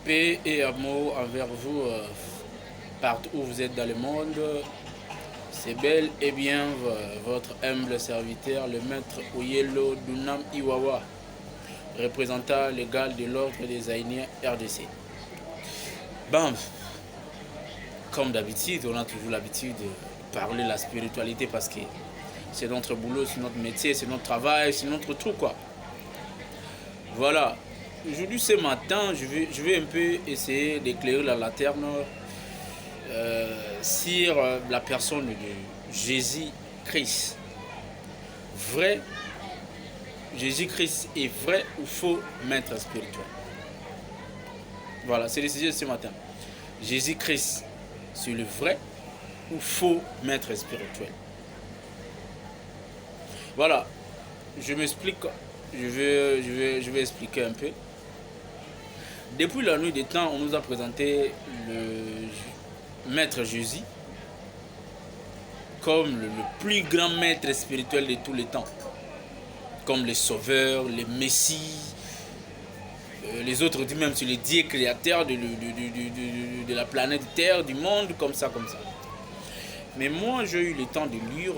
Paix et amour envers vous partout où vous êtes dans le monde. C'est bel et bien votre humble serviteur, le maître Oyelo Dunam Iwawa, représentant légal de l'ordre des Haïniens RDC. Bon, comme d'habitude, on a toujours l'habitude de parler de la spiritualité parce que c'est notre boulot, c'est notre métier, c'est notre travail, c'est notre truc quoi. Voilà. Aujourd'hui, ce matin, je vais un peu essayer d'éclairer la lanterne sur la personne de Jésus-Christ. Vrai, Jésus-Christ est vrai ou faux maître spirituel? Voilà, c'est le sujet de ce matin. Jésus-Christ, c'est le vrai ou faux maître spirituel? Voilà, je m'explique, je vais expliquer un peu. Depuis la nuit des temps, on nous a présenté le maître Jésus comme le plus grand maître spirituel de tous les temps. Comme le sauveur, le messie, les autres disent même c'est le Dieu créateur de la planète Terre, du monde, comme ça. Mais moi, j'ai eu le temps de lire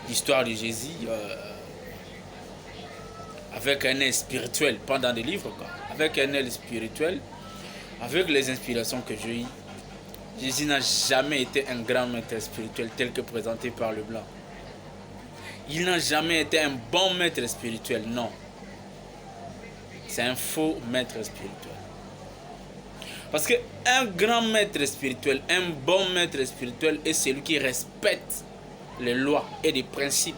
l'histoire de Jésus avec un œil spirituel, pas dans des livres, quoi. Avec un œil spirituel, avec les inspirations que j'ai eues. Jésus n'a jamais été un grand maître spirituel tel que présenté par le blanc. Il n'a jamais été un bon maître spirituel, non. C'est un faux maître spirituel. Parce qu'un grand maître spirituel, un bon maître spirituel est celui qui respecte les lois et les principes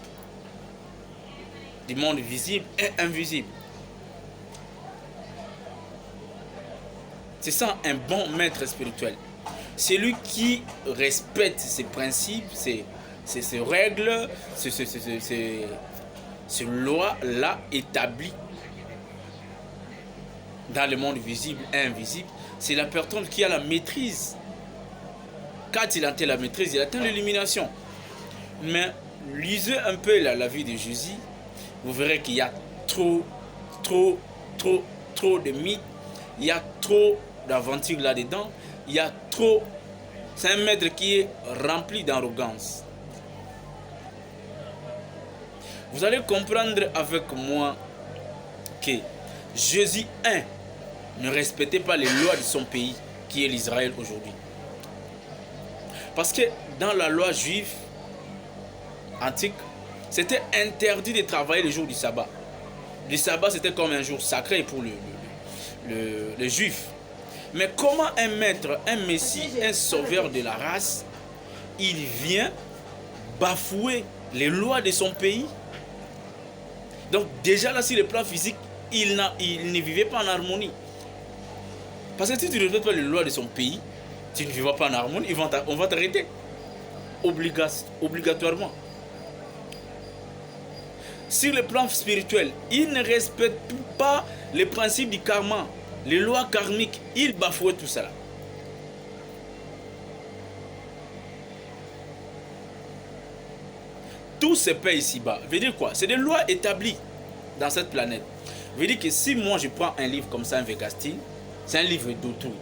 du monde visible et invisible. C'est ça un bon maître spirituel. C'est lui qui respecte ses principes, ses règles, ces lois-là établies dans le monde visible et invisible. C'est la personne qui a la maîtrise. Quand il atteint la maîtrise, il atteint l'illumination. Mais lisez un peu la vie de Jésus. Vous verrez qu'il y a trop de mythes. Il y a trop d'aventures là-dedans. Il y a trop... C'est un maître qui est rempli d'arrogance. Vous allez comprendre avec moi que Jésus 1 ne respectait pas les lois de son pays, qui est l'Israël aujourd'hui. Parce que dans la loi juive antique, c'était interdit de travailler le jour du sabbat. Le sabbat, c'était comme un jour sacré pour les juifs. Mais comment un maître, un messie, un sauveur de la race, il vient bafouer les lois de son pays? Donc déjà là, sur le plan physique, il ne vivait pas en harmonie. Parce que si tu ne respectes pas les lois de son pays, tu ne vivras pas en harmonie, on va t'arrêter. Obligatoirement. Sur le plan spirituel, il ne respecte pas les principes du karma, les lois karmiques, il bafoue tout cela. Tout se paie ici-bas. Veut dire quoi? C'est des lois établies dans cette planète. Veut dire que si moi je prends un livre comme ça, un Vegastine, c'est un livre d'autrui.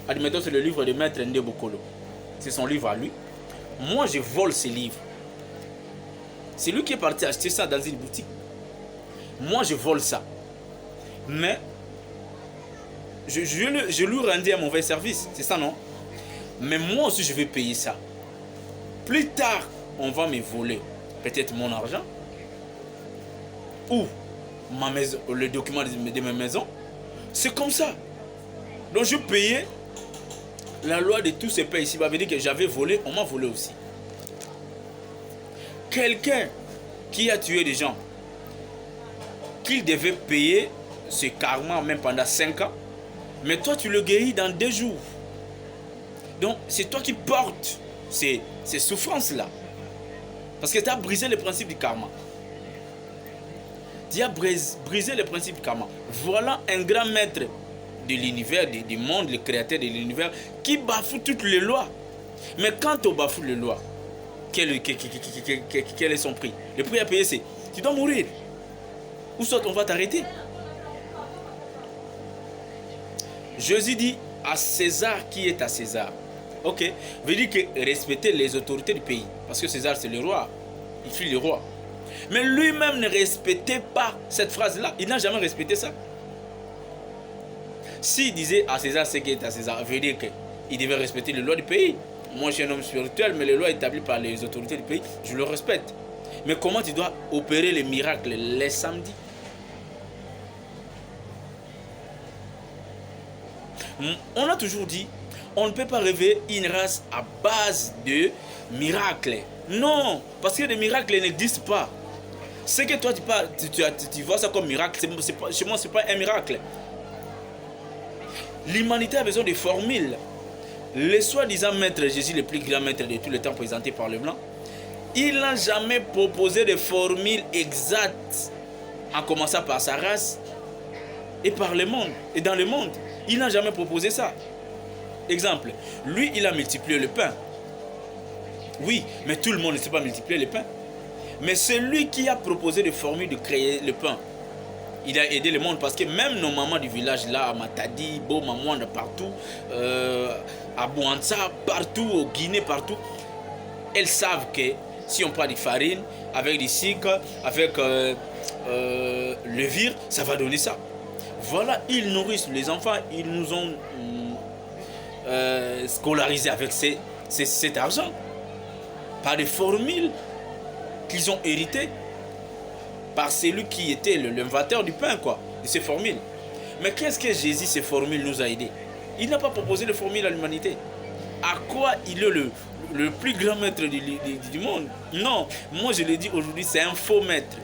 Admettons, c'est le livre de Maître Ndebokolo. C'est son livre à lui. Moi, je vole ce livre. C'est lui qui est parti acheter ça dans une boutique. Moi, je vole ça. Mais, je lui rendais un mauvais service. C'est ça, non? Mais moi aussi, je vais payer ça. Plus tard, on va me voler peut-être mon argent. Ou ma maison, le document de ma maison. C'est comme ça. Donc, je payais. La loi de tous ces pays ici va dire que j'avais volé, on m'a volé aussi. Quelqu'un qui a tué des gens, qu'il devait payer ce karma même pendant 5 ans, mais toi tu le guéris dans 2 jours. Donc c'est toi qui portes ces souffrances-là. Parce que tu as brisé le principe du karma. Tu as brisé le principe du karma. Voilà un grand maître de l'univers, du monde, le créateur de l'univers, qui bafoue toutes les lois. Mais quand on bafoue les lois, quel est son prix? Le prix à payer, c'est tu dois mourir. Ou soit on va t'arrêter. Jésus dit à César qui est à César. Ok, veut dire que respecter les autorités du pays. Parce que César c'est le roi. Il fut le roi. Mais lui-même ne respectait pas cette phrase-là. Il n'a jamais respecté ça. S'il disait à César ce qui est à César, veut dire qu'il devait respecter les lois du pays. Moi, je suis un homme spirituel, mais les lois établies par les autorités du pays, je le respecte. Mais comment tu dois opérer les miracles les samedis? On a toujours dit, on ne peut pas rêver une race à base de miracles. Non, parce que les miracles n'existent pas. Ce que toi tu vois ça comme miracle, chez moi, ce n'est pas un miracle. L'humanité a besoin de formules. Le soi-disant maître Jésus, le plus grand maître de tous les temps présenté par le blanc, il n'a jamais proposé de formules exactes, en commençant par sa race et par le monde, et dans le monde. Il n'a jamais proposé ça. Exemple, lui, il a multiplié le pain. Oui, mais tout le monde ne sait pas multiplier le pain. Mais c'est lui qui a proposé de formules de créer le pain. Il a aidé le monde parce que même nos mamans du village là, à Matadi, Bomamouanda, partout, à Bouanza, partout, au Guinée, partout, elles savent que si on prend des farines, avec du sucre, avec le vire, ça va donner ça. Voilà, ils nourrissent les enfants, ils nous ont scolarisés avec cet argent, par des formules qu'ils ont héritées, par celui qui était l'inventeur du pain, quoi, de ces formules. Mais qu'est-ce que Jésus, ces formules, nous a aidés? Il n'a pas proposé de formule à l'humanité. À quoi il est le plus grand maître du monde? Non, moi je le dis aujourd'hui, c'est un faux maître.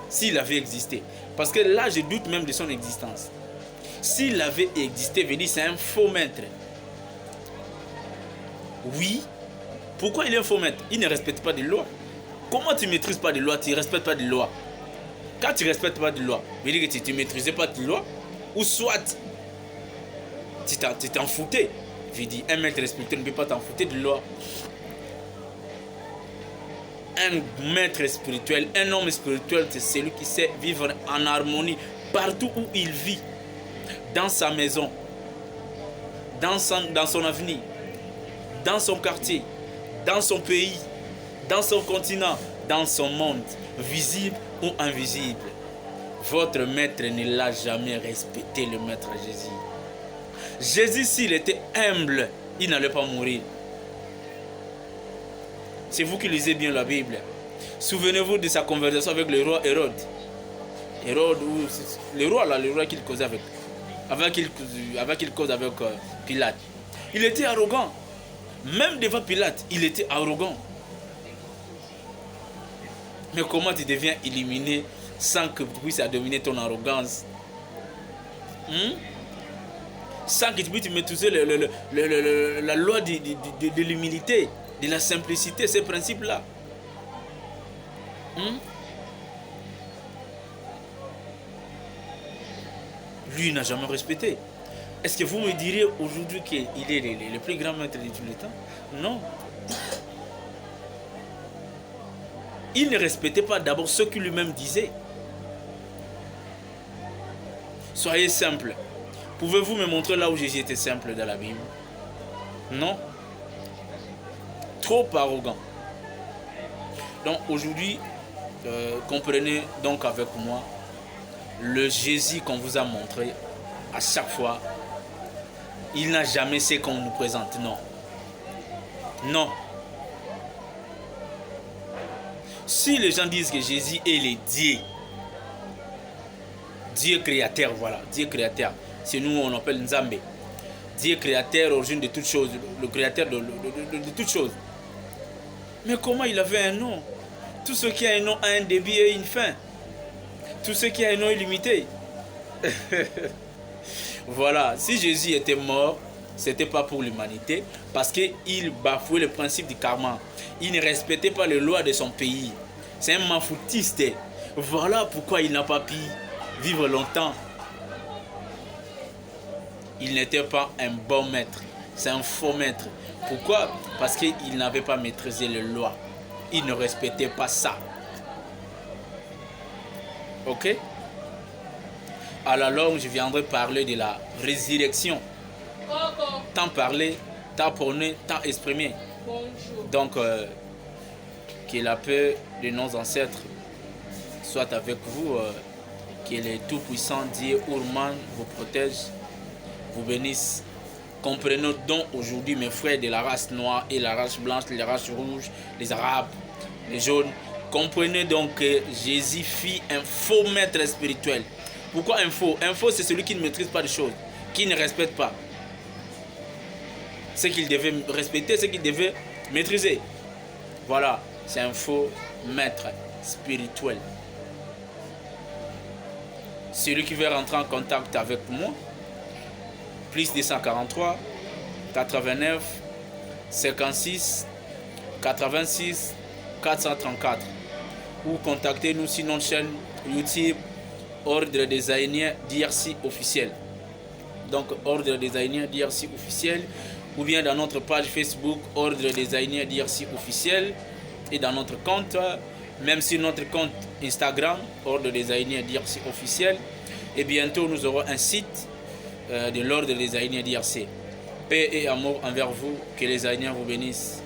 S'il avait existé. Parce que là, je doute même de son existence. S'il avait existé, veut dire c'est un faux maître. Oui. Pourquoi il est un faux maître? Il ne respecte pas des lois. Comment tu ne maîtrises pas des lois? Tu ne respectes pas des lois. Quand tu ne respectes pas des lois, veut dire que tu ne maîtrisais pas des lois. Ou soit, tu t'en foutais. Je dis, un maître spirituel ne peut pas t'en foutre de loi. Un maître spirituel, un homme spirituel, c'est celui qui sait vivre en harmonie partout où il vit. Dans sa maison, dans son avenir, dans son quartier, dans son pays, dans son continent, dans son monde, visible ou invisible. Votre maître ne l'a jamais respecté, le maître Jésus. Jésus, s'il était humble, il n'allait pas mourir. C'est vous qui lisez bien la Bible. Souvenez-vous de sa conversation avec le roi Hérode. Hérode, le roi qu'il causait avec. Avant qu'il cause avec Pilate. Il était arrogant. Même devant Pilate, il était arrogant. Mais comment tu deviens éliminé sans que tu puisses dominer ton arrogance? Sans que tu puisses maîtriser la loi de l'humilité, de la simplicité, ces principes-là. Lui n'a jamais respecté. Est-ce que vous me diriez aujourd'hui qu'il est le plus grand maître de tous les temps? Non. Il ne respectait pas d'abord ce qu'il lui-même disait. Soyez simple. Pouvez-vous me montrer là où Jésus était simple dans la Bible? Non. Trop arrogant. Donc aujourd'hui, comprenez donc avec moi, le Jésus qu'on vous a montré, à chaque fois, il n'a jamais ce qu'on nous présente. Non. Non. Si les gens disent que Jésus est le Dieu, Dieu créateur, voilà, Dieu créateur, c'est nous on appelle Nzambe. Dieu créateur, origine de toutes choses, le créateur de toutes choses. Mais comment il avait un nom? Tout ce qui a un nom a un début et une fin. Tout ce qui a un nom est limité. Voilà, si Jésus était mort, ce n'était pas pour l'humanité, parce qu'il bafouait le principe du karma. Il ne respectait pas les lois de son pays. C'est un mafoutiste. Voilà pourquoi il n'a pas pu vivre longtemps. Il n'était pas un bon maître. C'est un faux maître. Pourquoi? Parce qu'il n'avait pas maîtrisé les lois. Il ne respectait pas ça. Ok? à la longue, je viendrai parler de la résurrection. Tant parler, tant prôner, tant exprimer. Donc, que la paix de nos ancêtres soit avec vous. Que le Tout-Puissant Dieu Ourman vous protège, vous bénisse. Comprenons donc aujourd'hui, mes frères de la race noire et la race blanche, les races rouges, les arabes, les jaunes. Comprenez donc que Jésus fit un faux maître spirituel. Pourquoi un faux? Un faux, c'est celui qui ne maîtrise pas les choses, qui ne respecte pas ce qu'il devait respecter, ce qu'il devait maîtriser. Voilà, c'est un faux maître spirituel. Celui qui veut rentrer en contact avec moi, plus 243 89 56 86 434, ou contactez-nous sur notre chaîne YouTube Ordre des Aïniens d'IRC officiel. Donc Ordre des Aïniens d'IRC officiel, ou bien dans notre page Facebook Ordre des Aïniens d'IRC officiel, et dans notre compte, même sur notre compte Instagram Ordre des Aïniens d'IRC officiel. Et bientôt nous aurons un site de l'Ordre des Aïniens d'IRC. Paix et amour envers vous, que les Aïniens vous bénissent.